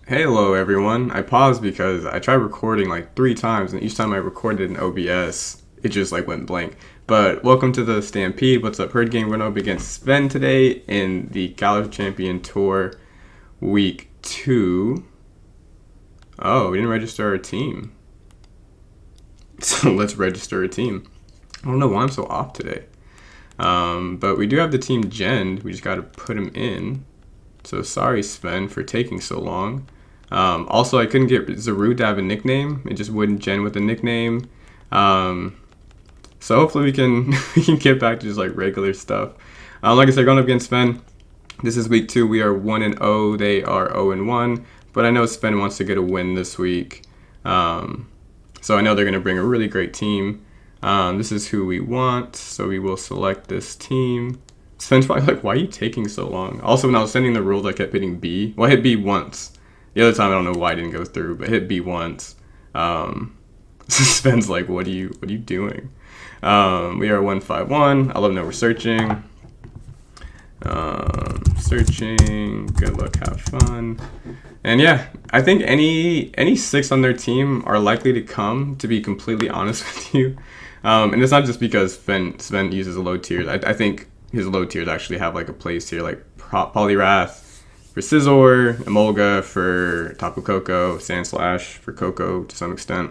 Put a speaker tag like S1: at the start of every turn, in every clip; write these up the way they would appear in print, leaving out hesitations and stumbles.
S1: Hello everyone. I paused because I tried recording like 3 times and each time I recorded in OBS, it just like went blank. But welcome to the Stampede. What's up? Herd Game run up against Sven today in the Galar Champion Tour Week 2. Oh, we didn't register our team. So let's register a team. I don't know why I'm so off today. But we do have the team Gen. We just got to put him in. So sorry, Sven, for taking so long. Also, I couldn't get Zaru to have a nickname. It just wouldn't gen with a nickname. So hopefully we can we can get back to just like regular stuff. Like I said, going up against Sven. This is week 2. We are 1-0. They are 0-1. But I know Sven wants to get a win this week. So I know they're going to bring a really great team. This is who we want. So we will select this team. Sven's probably like, why are you taking so long? Also, when I was sending the rules, I kept hitting B. Well, I hit B once. The other time, I don't know why I didn't go through, but hit B once. Sven's like, what are you doing? We are 151. I love know we're searching. Searching. Good luck, have fun. And yeah, I think any 6 on their team are likely to come, to be completely honest with you. And it's not just because Sven uses a low tier. I think his low tiers actually have like a place here, like Polyrath for Scizor, Emolga for Tapu Koko, Sandslash for Koko to some extent.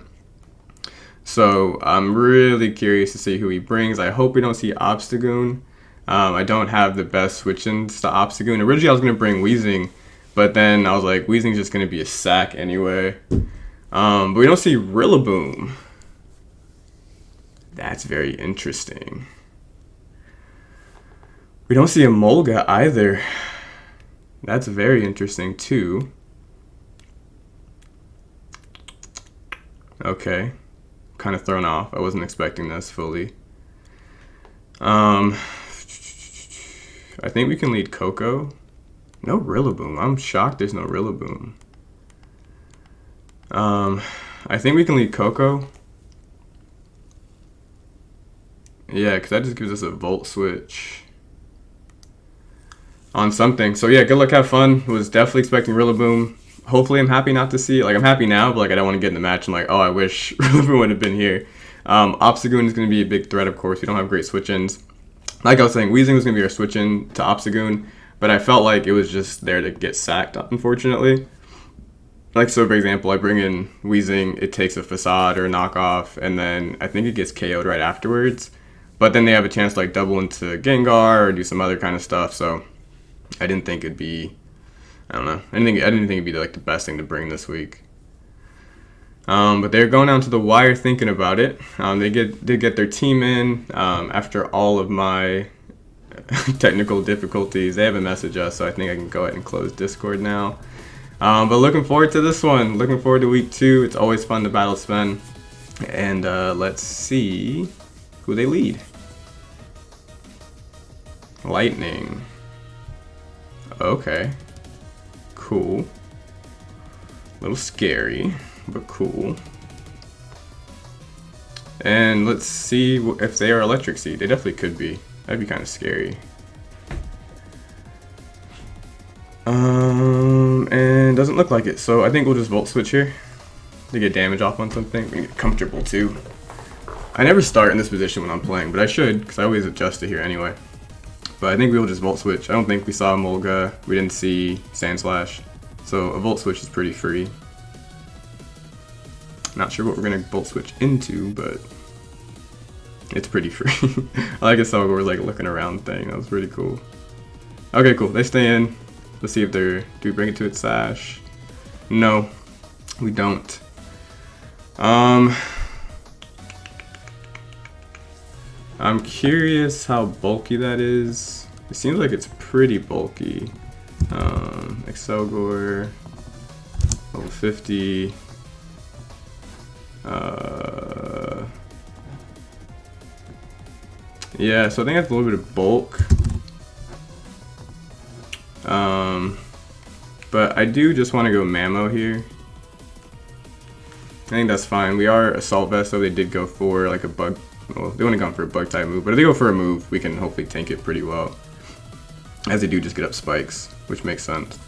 S1: So I'm really curious to see who he brings. I hope we don't see Obstagoon. I don't have the best switch-ins to Obstagoon. Originally I was going to bring Weezing, but then I was like, Weezing's just going to be a sack anyway. But we don't see Rillaboom. That's very interesting. We don't see Emolga either. That's very interesting too. Okay. Kind of thrown off. I wasn't expecting this fully. I think we can lead Koko. No Rillaboom. I'm shocked there's no Rillaboom. I think we can lead Koko. Yeah, because that just gives us a Volt Switch on something. So yeah, good luck, have fun. Was definitely expecting Rillaboom. Hopefully I'm happy not to see it. Like, I'm happy now, but like I don't want to get in the match and like, oh, I wish Rillaboom would have been here. Obstagoon is going to be a big threat, of course. We don't have great switch-ins. Like I was saying, Weezing was going to be our switch-in to Obstagoon, but I felt like it was just there to get sacked, unfortunately. Like, so for example, I bring in Weezing, it takes a Facade or a knockoff, and then I think it gets KO'd right afterwards. But then they have a chance to like double into Gengar or do some other kind of stuff, so I didn't think it'd be, I don't know. I didn't think it'd be like the best thing to bring this week. But they're going down to the wire thinking about it. They did get their team in after all of my technical difficulties. They haven't messaged us, so I think I can go ahead and close Discord now. But looking forward to this one. Looking forward to week 2. It's always fun to battle Sven. And let's see who they lead. Lightning. Okay. Cool. A little scary, but cool. And let's see if they are Electric Seed. They definitely could be. That'd be kind of scary. And doesn't look like it. So I think we'll just Volt Switch here to get damage off on something. We can get comfortable too. I never start in this position when I'm playing, but I should, because I always adjust to here anyway. But I think we will just Volt Switch. I don't think we saw Emolga. We didn't see Sandslash. So a Volt Switch is pretty free. Not sure what we're going to Volt Switch into, but it's pretty free. I like I saw we're like looking around thing. That was pretty cool. Okay, cool. They stay in. Let's see if they're... Do we bring it to its sash? No, we don't. I'm curious how bulky that is. It seems like it's pretty bulky. Excelgor, level 50. Yeah, so I think that's a little bit of bulk. But I do just want to go Mammo here. I think that's fine. We are Assault Vest, so they did go for like a bug. Well, they wouldn't have gone for a bug type move, but if they go for a move, we can hopefully tank it pretty well. As they do just get up spikes, which makes sense.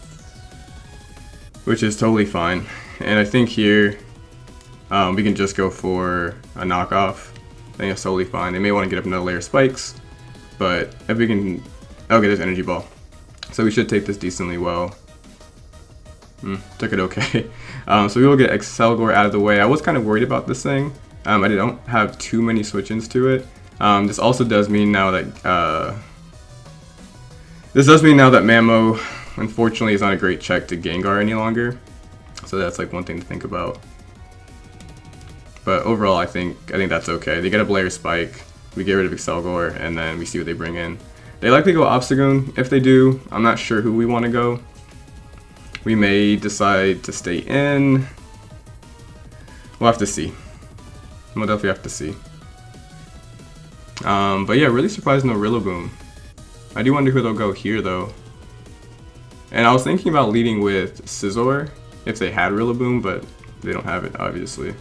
S1: which is totally fine. And I think here we can just go for a knockoff. I think that's totally fine. They may want to get up another layer of spikes, but if we can... Okay, there's energy ball. So we should take this decently well. Took it okay. So we will get Excelgor out of the way. I was kind of worried about this thing. I don't have too many switch-ins to it. This also does mean now that Mamo, unfortunately, is not a great check to Gengar any longer. So that's like one thing to think about. But overall, I think that's okay. They get a layer spike. We get rid of Excelgor, and then we see what they bring in. They likely go Obstagoon. If they do, I'm not sure who we want to go. We may decide to stay in. We'll have to see. We'll definitely have to see. But yeah, really surprised no Rillaboom. I do wonder who they'll go here though. And I was thinking about leading with Scizor if they had Rillaboom, but they don't have it obviously.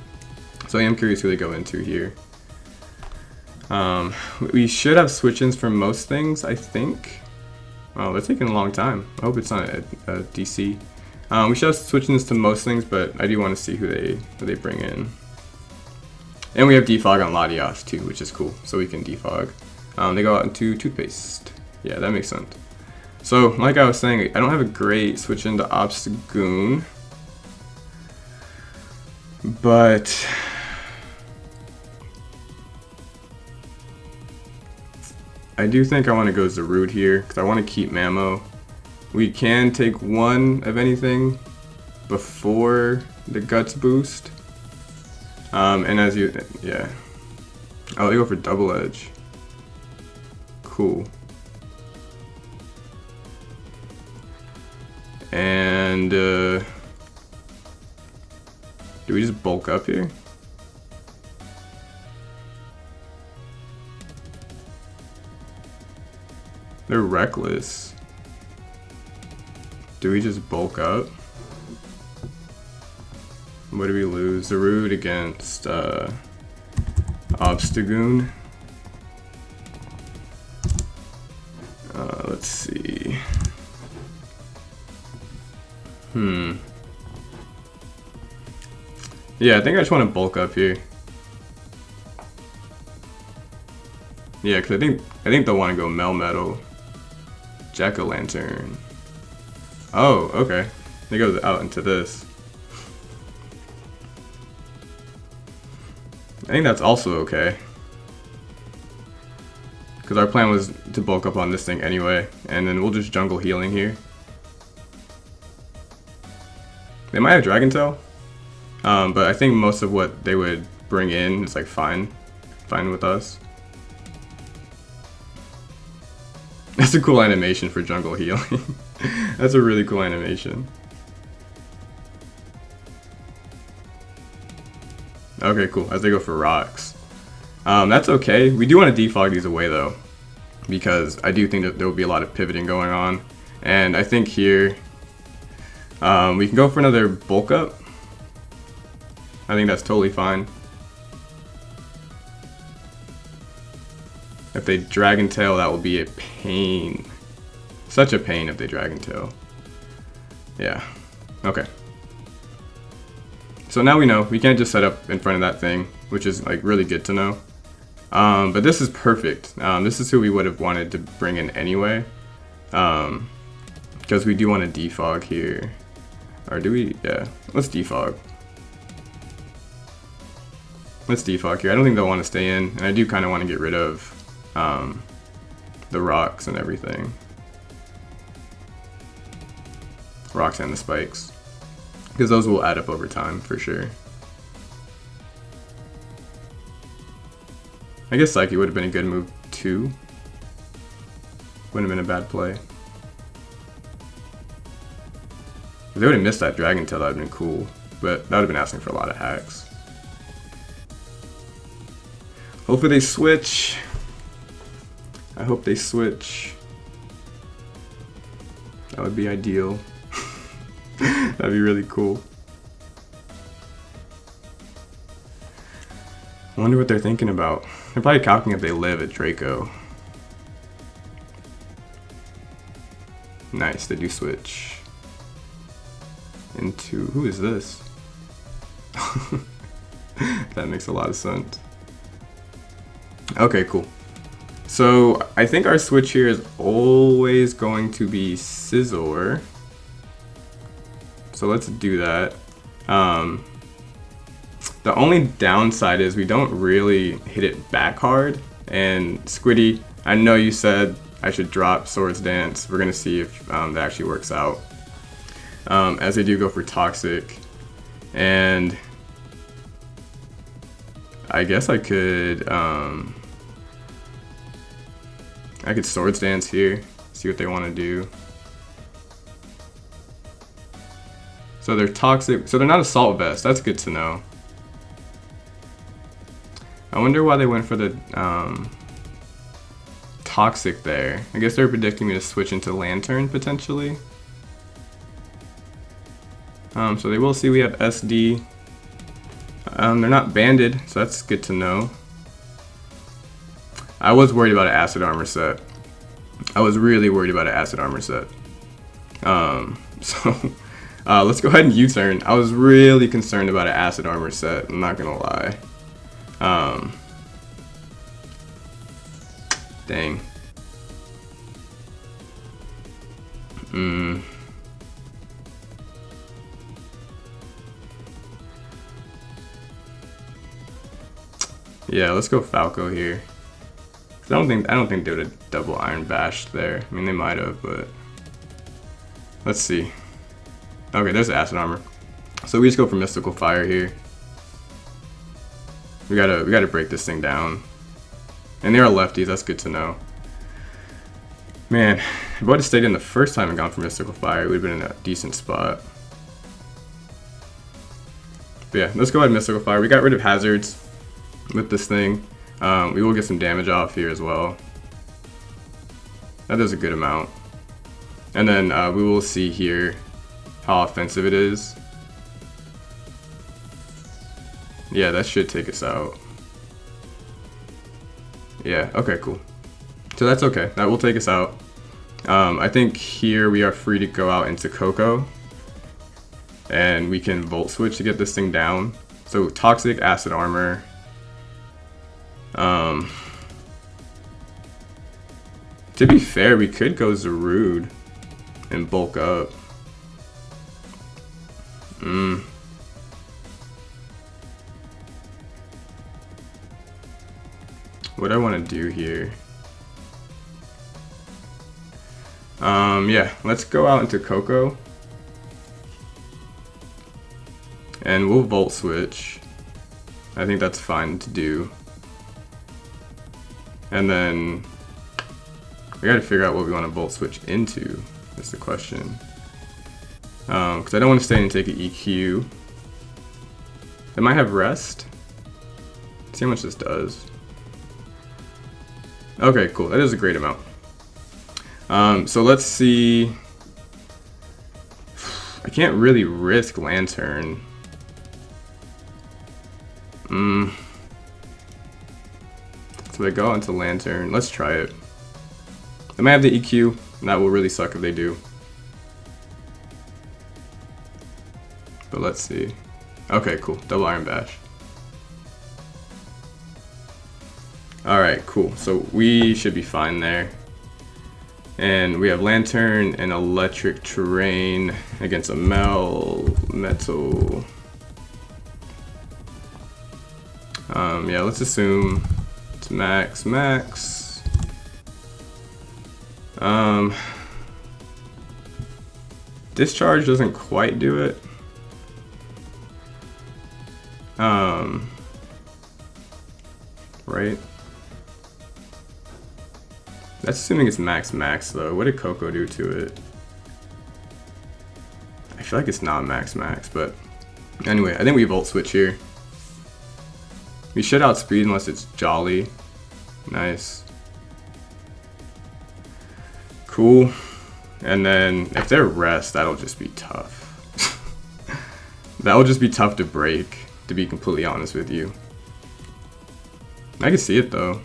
S1: So I am curious who they go into here. We should have switch-ins for most things, I think. Oh, they're taking a long time. I hope it's not a DC. We should have switch-ins to most things, but I do want to see who they bring in. And we have defog on Latias too, which is cool, so we can defog. They go out into Toothpaste. Yeah, that makes sense. So, like I was saying, I don't have a great switch into Obstagoon, but I do think I want to go Zarude here, because I want to keep Mamo. We can take one of anything before the Guts boost. And as you, yeah. Oh, they go for Double Edge. Cool. And, do we just bulk up here? They're reckless. Do we just bulk up? What do we lose? Zarude against Obstagoon. Let's see. Yeah, I think I just want to bulk up here. Yeah, because I think they'll want to go Melmetal. Jack-o'-lantern. Oh, okay. They go out into this. I think that's also okay. Because our plan was to bulk up on this thing anyway, and then we'll just jungle healing here. They might have Dragon Tail, but I think most of what they would bring in is like fine with us. That's a cool animation for jungle healing. That's a really cool animation. Okay, cool. As they go for rocks. That's okay. We do want to defog these away though, because I do think that there will be a lot of pivoting going on. And I think here, we can go for another bulk up. I think that's totally fine. If they Dragon Tail, that will be a pain. Such a pain if they Dragon Tail. Yeah. Okay. So now we know we can't just set up in front of that thing, which is like really good to know. But this is perfect. This is who we would have wanted to bring in anyway. Because we do want to defog here. Or do we? Yeah. Let's defog. Let's defog here. I don't think they'll want to stay in. And I do kind of want to get rid of the rocks and everything. Rocks and the spikes. Because those will add up over time for sure. I guess Psyche would have been a good move too. Wouldn't have been a bad play. If they would have missed that Dragon Tail, that would have been cool. But that would have been asking for a lot of hacks. Hopefully they switch. I hope they switch. That would be ideal. That'd be really cool. I wonder what they're thinking about. They're probably calculating if they live at Draco. Nice, they do switch. into, who is this? That makes a lot of sense. Okay, cool. So I think our switch here is always going to be Scizor. So let's do that. The only downside is we don't really hit it back hard. And Squiddy, I know you said I should drop Swords Dance. We're gonna see if that actually works out. As I do go for Toxic. And I guess I could Swords Dance here, see what they want to do. So they're Toxic, so they're not Assault Vest, that's good to know. I wonder why they went for the Toxic there. I guess they're predicting me to switch into Lantern potentially. So they will see we have SD. They're not banded, so that's good to know. I was worried about an Acid Armor set. I was really worried about an Acid Armor set. Let's go ahead and U-turn. I was really concerned about an Acid Armor set, I'm not gonna lie. Dang. Yeah, let's go Falco here. I don't think they would have double Iron Bashed there. I mean, they might have, but let's see. Okay, there's Acid Armor. So we just go for Mystical Fire here. We gotta break this thing down. And they are lefties. That's good to know. Man, if I would have stayed in the first time and gone for Mystical Fire, it would have been in a decent spot. But yeah, let's go ahead and Mystical Fire. We got rid of hazards with this thing. We will get some damage off here as well. That does a good amount. And then we will see here how offensive it is. Yeah, that should take us out. Yeah, okay, cool. So that's okay. That will take us out. I think here we are free to go out into Coco. And we can Volt Switch to get this thing down. So Toxic, Acid Armor. To be fair, we could go Zarude and bulk up. What I want to do here. Yeah, let's go out into Coco. And we'll Volt Switch. I think that's fine to do. And then we gotta figure out what we want to Volt Switch into. That's the question. Because I don't want to stay and take an EQ. It might have Rest. Let's see how much this does. Okay, cool. That is a great amount. So let's see. I can't really risk Lantern. So they go into Lantern. Let's try it. They might have the EQ, and that will really suck if they do. But let's see. Okay, cool. Double Iron Bash. Alright, cool. So we should be fine there. And we have Lantern and Electric Terrain against a Metal. Yeah, let's assume it's max. Discharge doesn't quite do it. Right? That's assuming it's max though. What did Coco do to it? I feel like it's not max, but anyway, I think we Volt Switch here. We should outspeed unless it's Jolly. Nice. Cool. And then if they're Rest, that'll just be tough. That will just be tough to break, to be completely honest with you. I can see it though.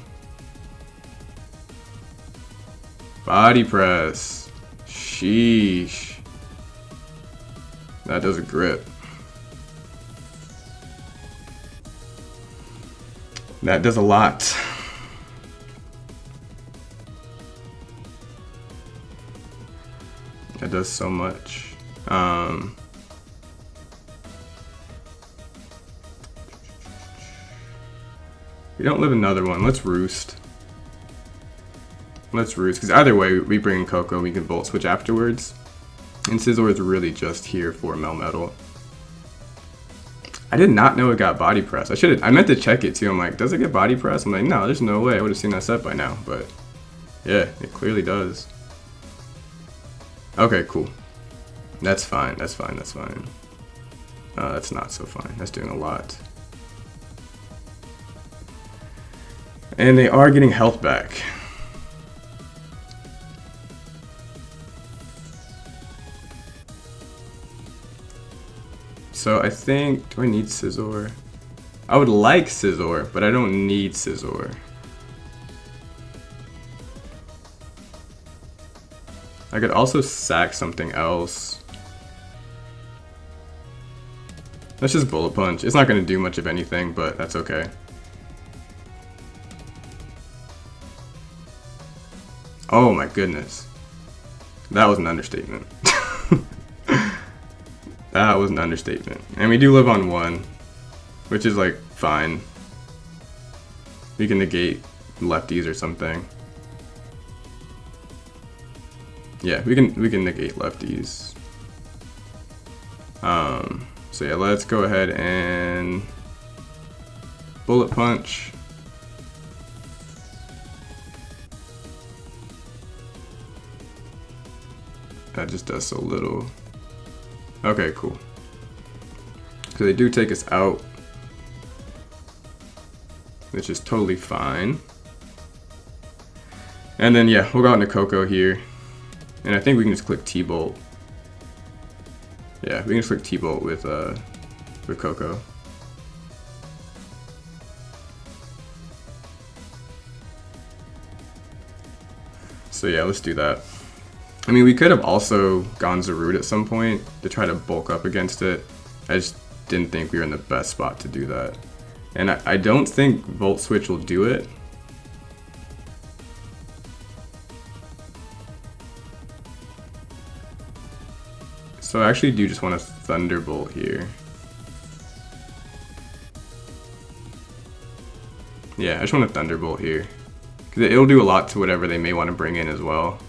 S1: Body Press. Sheesh. That does a grip. That does a lot. That does so much. We don't live another one. Let's roost. Let's roost, because either way, we bring in Coco, we can Volt Switch afterwards. And Scizor is really just here for Melmetal. I did not know it got Body Press. I meant to check it too. I'm like, does it get Body Press? I'm like, no, there's no way. I would have seen that set by now. But yeah, it clearly does. Okay, cool. That's fine. That's fine. That's fine. That's not so fine. That's doing a lot. And they are getting health back. So I think, do I need Scizor? I would like Scizor, but I don't need Scizor. I could also sack something else. Let's just Bullet Punch. It's not going to do much of anything, but that's okay. Oh my goodness. That was an understatement. That was an understatement. And we do live on 1, which is like fine. We can negate lefties or something. Yeah, we can negate lefties. So yeah, let's go ahead and Bullet Punch. That just does so little. Okay, cool. So they do take us out, which is totally fine. And then yeah, we'll go out into Coco here. And I think we can just click T-Bolt. Yeah, we can just click T-Bolt with Coco. So yeah, let's do that. I mean, we could have also gone Zarude at some point to try to bulk up against it. I just didn't think we were in the best spot to do that. And I don't think Volt Switch will do it. So I actually do just want to Thunderbolt here. Yeah, I just want to Thunderbolt here. Because it'll do a lot to whatever they may want to bring in as well.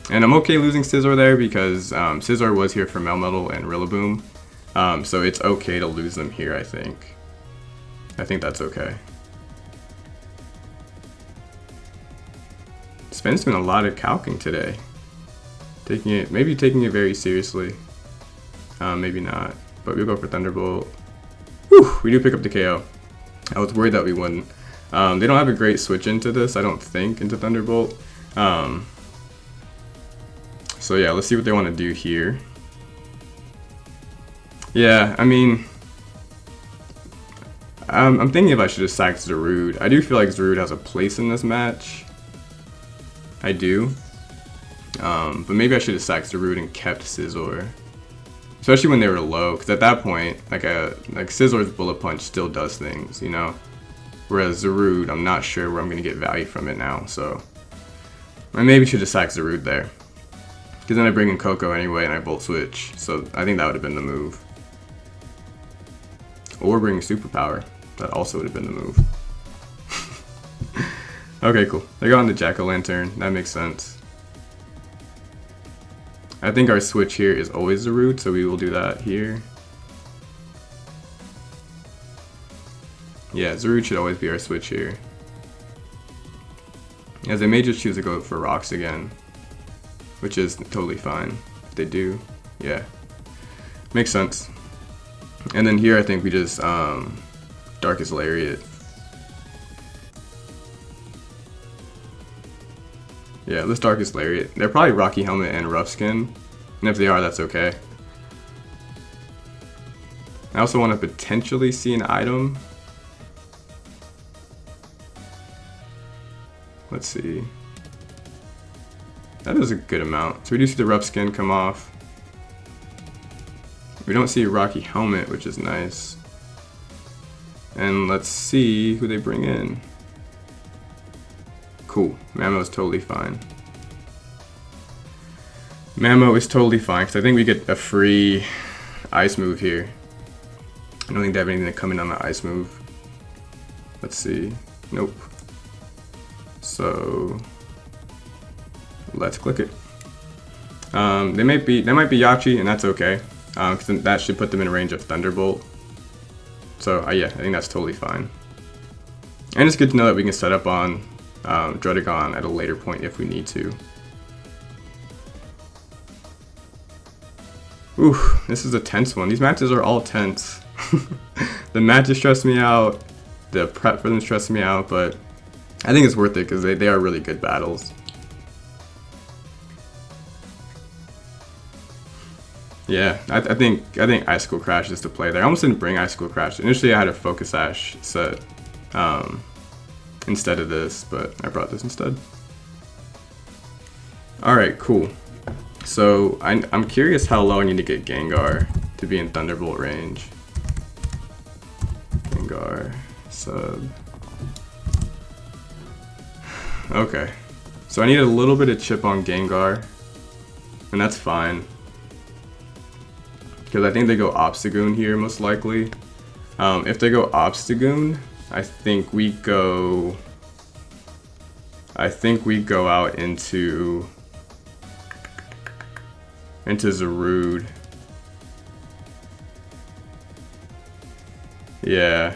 S1: And I'm okay losing Scizor there because Scizor was here for Melmetal and Rillaboom. So it's okay to lose them here, I think. I think that's okay. Sven's doing a lot of calcing today. Maybe taking it very seriously. Maybe not. But we'll go for Thunderbolt. Whew, we do pick up the KO. I was worried that we wouldn't. They don't have a great switch into this, I don't think, into Thunderbolt. So yeah, let's see what they want to do here. Yeah, I mean, I'm thinking if I should just sack Zarude. I do feel like Zarude has a place in this match. I do. But maybe I should have sacked Zarude and kept Scizor. Especially when they were low, because at that point, like Scizor's Bullet Punch still does things, you know? Whereas Zarude, I'm not sure where I'm going to get value from it now, so I maybe should have sacked Zarude there. Because then I bring in Coco anyway and I Volt Switch, so I think that would have been the move. Or bring Superpower, that also would have been the move. Okay, cool. They got on the Jack-O-Lantern, that makes sense. I think our switch here is always Zarude, so we will do that here. Yeah, Zarude should always be our switch here. As they may just choose to go for Rocks again, which is totally fine if they do. Yeah, makes sense. And then here I think we just Darkest Lariat. Yeah, let's Darkest Lariat. They're probably Rocky Helmet and Rough Skin, and if they are, that's okay. I also want to potentially see an item. Let's see. That is a good amount. So we do see the Rough Skin come off. We don't see a Rocky helmet, which is nice. And let's see who they bring in. Cool, Mamo is totally fine. Mamo is totally fine, because I think we get a free ice move here. I don't think they have anything to come in on the ice move. Let's see. Nope. So let's click it. They might be Yachi, and that's okay. Because that should put them in range of Thunderbolt. So yeah, I think that's totally fine. And it's good to know that we can set up on Druddigon at a later point if we need to. Ooh, this is a tense one. These matches are all tense. The matches stress me out. The prep for them stresses me out, but I think it's worth it because they are really good battles. Yeah, I think Icicle Crash is the play there. I almost didn't bring Icicle Crash. Initially I had a Focus Sash set instead of this, but I brought this instead. Alright, cool. So I'm curious how low I need to get Gengar to be in Thunderbolt range. Gengar, sub. Okay, so I need a little bit of chip on Gengar, and that's fine. Because I think they go Obstagoon here most likely. If they go Obstagoon, I think we go out into Zarude. Yeah.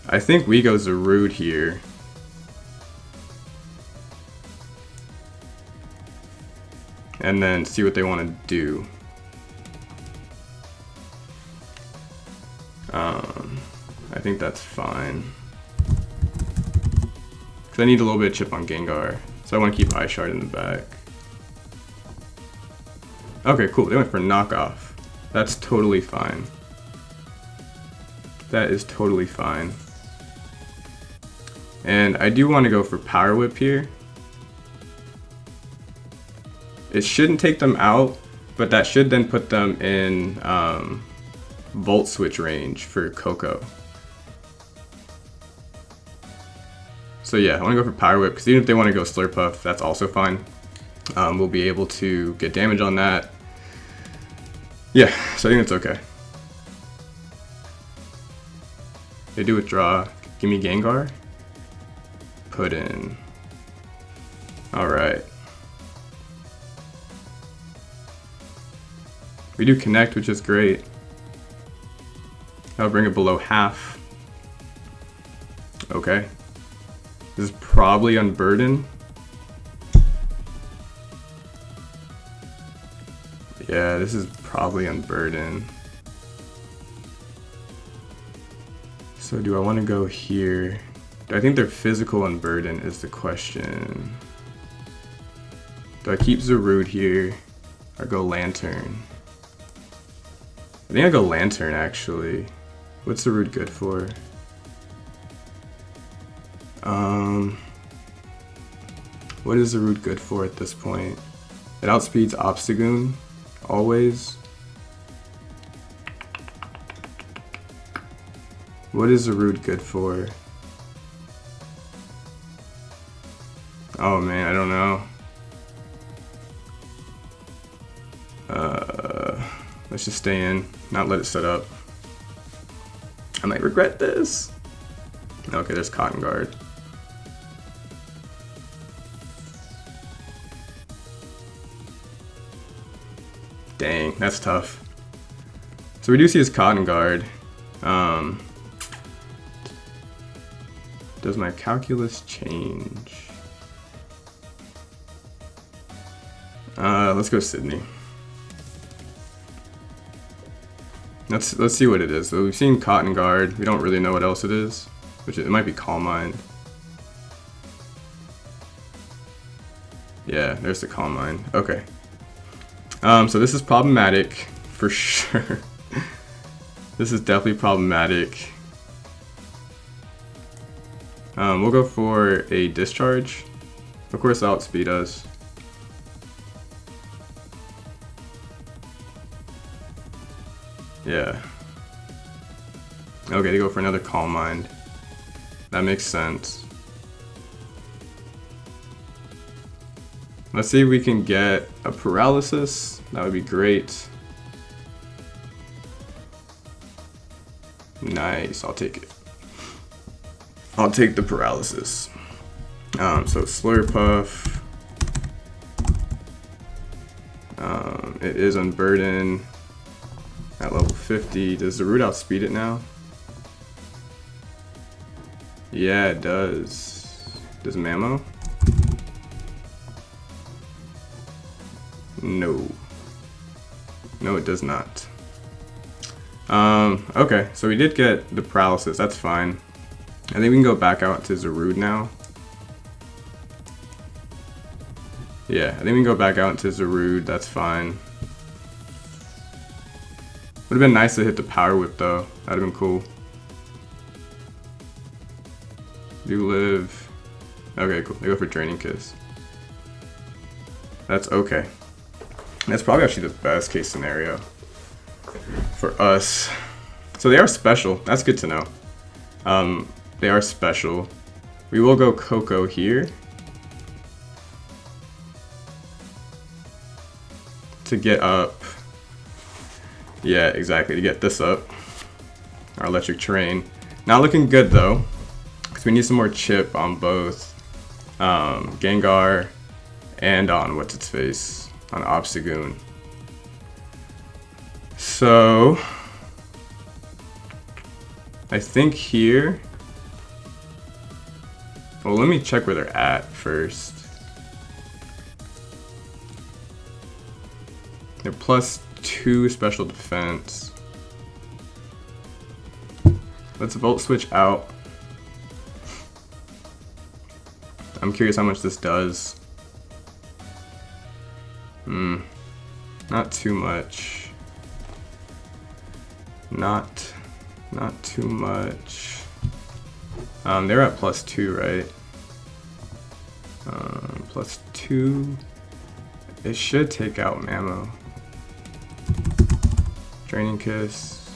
S1: I think we go Zarude here. And then see what they want to do. I think that's fine. Because I need a little bit of chip on Gengar. So I want to keep Ice Shard in the back. Okay, cool. They went for knockoff. That's totally fine. That is totally fine. And I do want to go for Power Whip here. It shouldn't take them out, but that should then put them in Volt Switch range for Coco. So yeah, I want to go for Power Whip, because even if they want to go Slurpuff, that's also fine. We'll be able to get damage on that. Yeah, so I think it's okay. They do withdraw. Give me Gengar. Put in. Alright. We do connect, which is great. I'll bring it below half. Okay. This is probably Unburden. Yeah, this is probably Unburden. So do I want to go here? Do I think their physical Unburden is the question. Do I keep Zarude here or go Lantern? I think I go Lantern actually. What's Zarude good for? What is Zarude good for at this point? It outspeeds Obstagoon, always. What is Zarude good for? Oh man, I don't know. Let's just stay in, not let it set up. I might regret this. Okay, there's Cotton Guard. Dang, that's tough. So we do see his Cotton Guard. Does my calculus change? Let's go Sydney. Let's see what it is. So we've seen Cotton Guard. We don't really know what else it is, which it might be Calm Mind. Yeah, there's the Calm Mind. Okay. So this is problematic for sure. This is definitely problematic. We'll go for a Discharge. Of course, they'll outspeed us. Yeah. Okay, they go for another Calm Mind. That makes sense. Let's see if we can get a Paralysis. That would be great. Nice, I'll take it. I'll take the Paralysis. So Slurpuff. It is Unburden at level 50. Does the root outspeed it now? Yeah, it does. Does Mamo? No. No, it does not. Okay, so we did get the Paralysis. That's fine. I think we can go back out to Zarude now. Yeah, I think we can go back out into Zarude. That's fine. Would have been nice to hit the Power Whip though. That'd have been cool. You live. Okay, cool. They go for Draining Kiss. That's okay. That's probably actually the best case scenario for us. So they are special. That's good to know. They are special. We will go Coco here to get up. Yeah, exactly, to get this up. Our Electric Terrain. Not looking good though, because we need some more chip on both Gengar and on what's its face, on Obstagoon. So I think here, well, let me check where they're at first. They're +2 special defense. Let's Volt Switch out. I'm curious how much this does. Not too much. Not too much. They're at +2, right? +2. It should take out Mamo. Draining Kiss.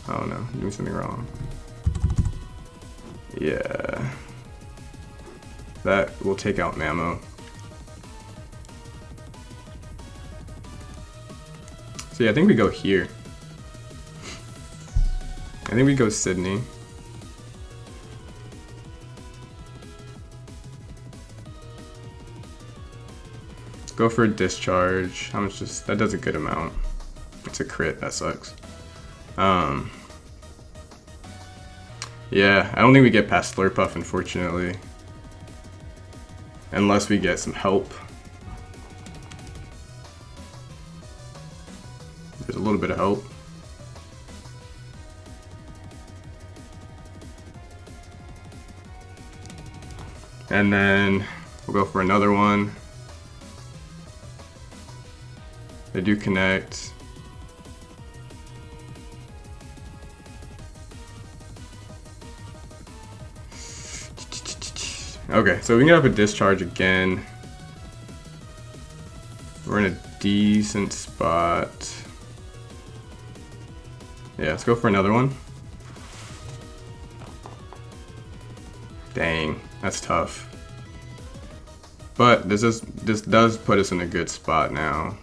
S1: Oh no, doing something wrong. Yeah. That will take out Mamo. So yeah, I think we go here. I think we go Sydney. Go for a Discharge. How much does that? Does a good amount. It's a crit. That sucks. Yeah, I don't think we get past Slurpuff, unfortunately. Unless we get some help. There's a little bit of help. And then we'll go for another one. They do connect. Okay, so we can get up a Discharge again. We're in a decent spot. Yeah, let's go for another one. Dang, that's tough. But this does put us in a good spot now.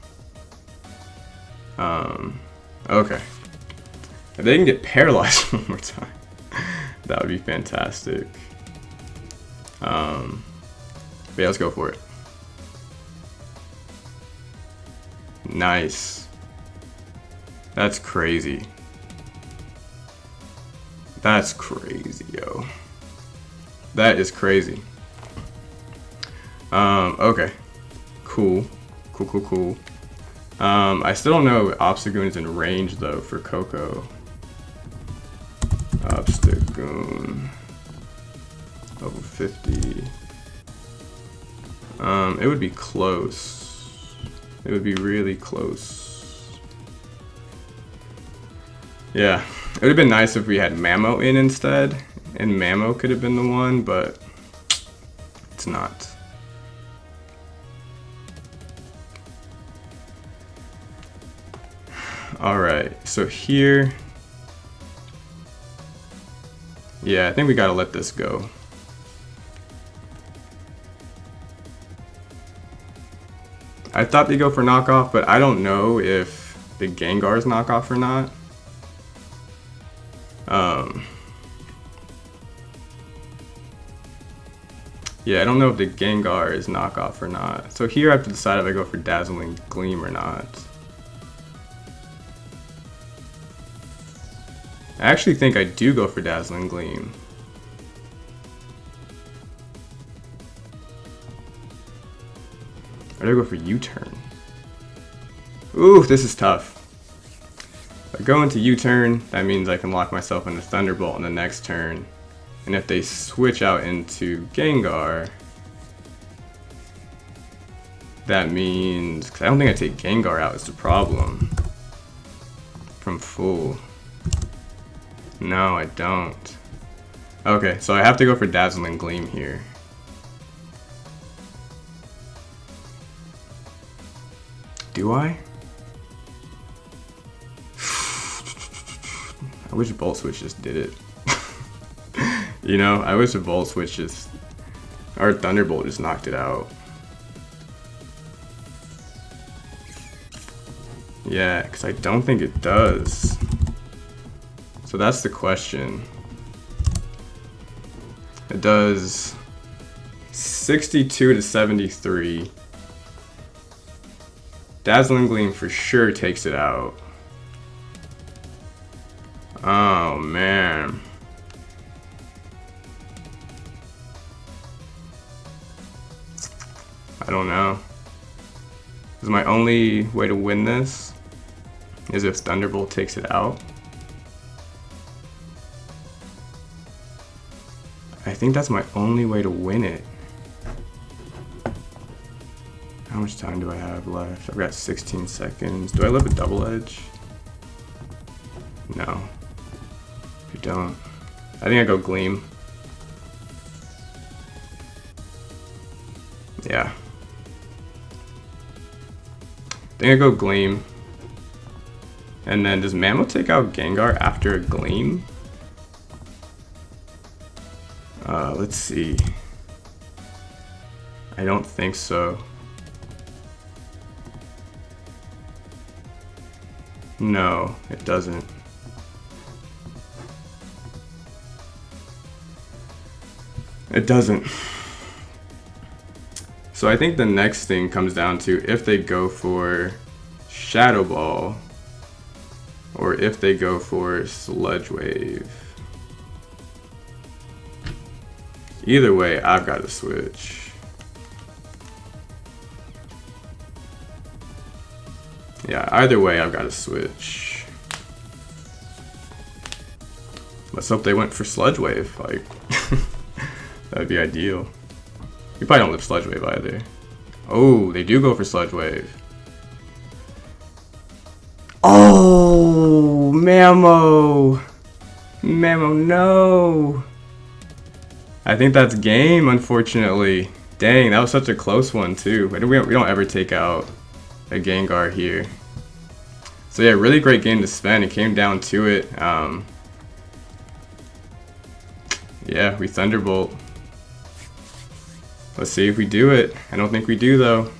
S1: Okay. If they can get paralyzed one more time, that would be fantastic. But yeah, let's go for it. Nice. That's crazy. That's crazy, yo. That is crazy. Okay. Cool. Cool. I still don't know Obstagoon is in range though for Coco. Obstagoon. Level 50. It would be close. It would be really close. Yeah. It would have been nice if we had Mamo in instead. And Mamo could have been the one, but it's not. Alright, so here... Yeah, I think we gotta let this go. I thought they'd go for knockoff, but I don't know if the Gengar is knockoff or not. Yeah, I don't know if the Gengar is knockoff or not. So here I have to decide if I go for Dazzling Gleam or not. I actually think I do go for Dazzling Gleam. Or do I go for U-turn? Ooh, this is tough. If I go into U-turn, that means I can lock myself into Thunderbolt on the next turn. And if they switch out into Gengar, that means... Because I don't think I take Gengar out is the problem. From full. No, I don't. Okay, so I have to go for Dazzling Gleam here. Do I? I wish Volt Switch just did it. You know, I wish the Volt Switch just... Or Thunderbolt just knocked it out. Yeah, because I don't think it does. So that's the question. It does 62 to 73. Dazzling Gleam for sure takes it out. Oh man. I don't know. Is my only way to win this is if Thunderbolt takes it out? I think that's my only way to win it. How much time do I have left? I've got 16 seconds. Do I live a double edge? No. I don't. I think I go Gleam. Yeah. I think I go Gleam. And then does Mammo take out Gengar after a Gleam? Let's see. I don't think so. No, it doesn't. It doesn't. So I think the next thing comes down to if they go for Shadow Ball or if they go for Sludge Wave. Either way, I've got to switch. Yeah, either way, I've got to switch. Let's hope they went for Sludge Wave. Like, that'd be ideal. You probably don't live Sludge Wave either. Oh, they do go for Sludge Wave. Oh, Mammo. Mammo, no. I think that's game, unfortunately. Dang, that was such a close one, too. We don't ever take out a Gengar here. So yeah, really great game to spend. It came down to it. Yeah, we Thunderbolt. Let's see if we do it. I don't think we do, though.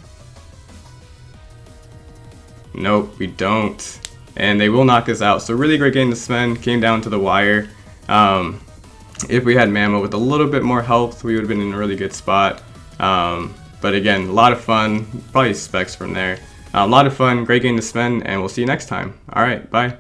S1: Nope, we don't. And they will knock us out. So really great game to spend. Came down to the wire. If we had Mammo with a little bit more health, we would have been in a really good spot. But again, a lot of fun. Probably specs from there. A lot of fun. Great game to spend. And we'll see you next time. All right, bye.